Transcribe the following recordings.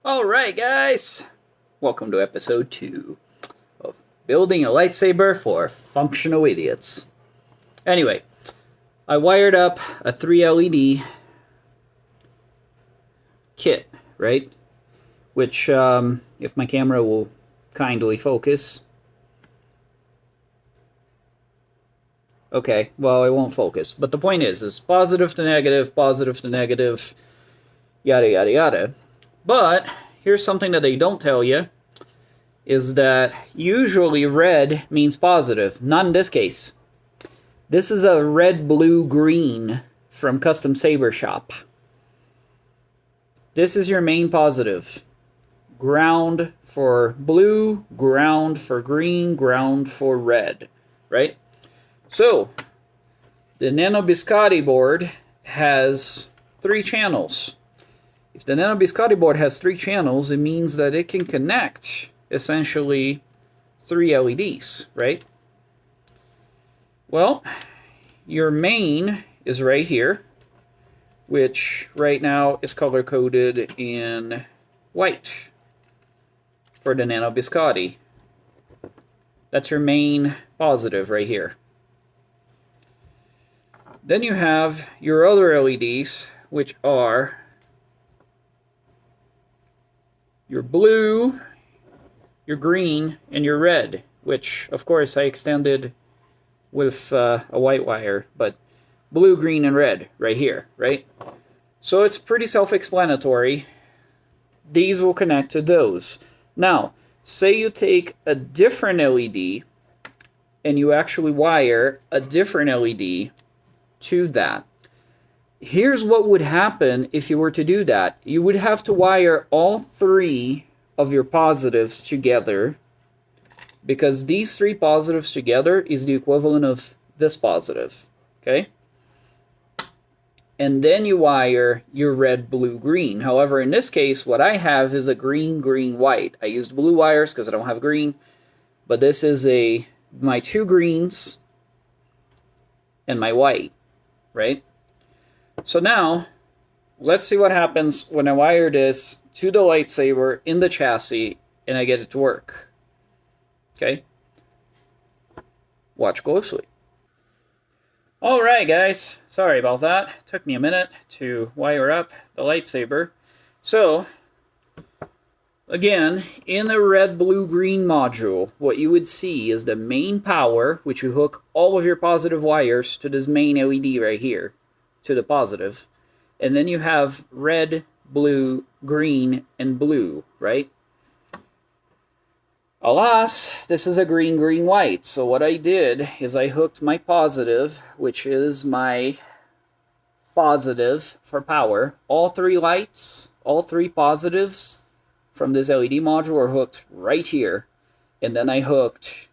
Alright guys, welcome to episode 2 of building a lightsaber for functional idiots. Anyway, I wired up a 3 LED kit, right? Which, if my camera will kindly focus. Okay, well, it won't focus. But the point is positive to negative, yada yada yada. But here's something that they don't tell you, is that usually red means positive. Not in this case. This is a red, blue, green from Custom Saber Shop. This is your main positive. Ground for blue, ground for green, ground for red, right? So, the nano biscotte board has 3 channels. If the nano biscotte board has 3 channels, it means that it can connect, essentially, 3 LEDs, right? Well, your main is right here, which right now is color-coded in white for the nano biscotte. That's your main positive right here. Then you have your other LEDs, which are your blue, your green, and your red, which, of course, I extended with a white wire, but blue, green, and red right here, right? So it's pretty self-explanatory. These will connect to those. Now, say you take a different LED and you actually wire a different LED to that. Here's what would happen if you were to do that. You would have to wire all 3 of your positives together, because these 3 positives together is the equivalent of this positive, okay? And then you wire your red, blue, green. However, in this case, what I have is a green, green, white. I used blue wires because I don't have green, but this is my 2 greens and my white, right? So now, let's see what happens when I wire this to the lightsaber in the chassis and I get it to work. Okay? Watch closely. Alright guys, sorry about that. It took me a minute to wire up the lightsaber. So, again, in the red, blue, green module, what you would see is the main power, which you hook all of your positive wires to this main LED right here, to the positive. And then you have red, blue, green, and blue, right? Alas, this is a green, green, white. So what I did is I hooked my positive, which is my positive for power. All 3 lights, all 3 positives from this LED module are hooked right here. And then I hooked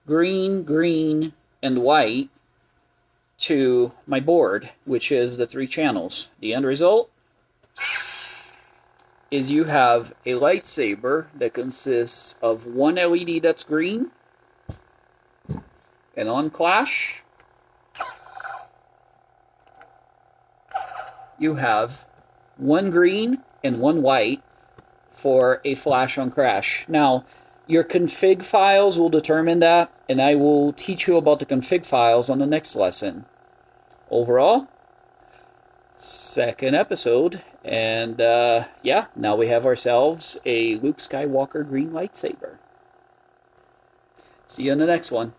green, green, and white to my board, which is the 3 channels. The end result is you have a lightsaber that consists of 1 LED that's green, and on clash, you have 1 green and 1 white for a flash on crash. Now, your config files will determine that, and I will teach you about the config files on the next lesson. Overall, 2nd episode, and yeah, now we have ourselves a Luke Skywalker green lightsaber. See you in the next one.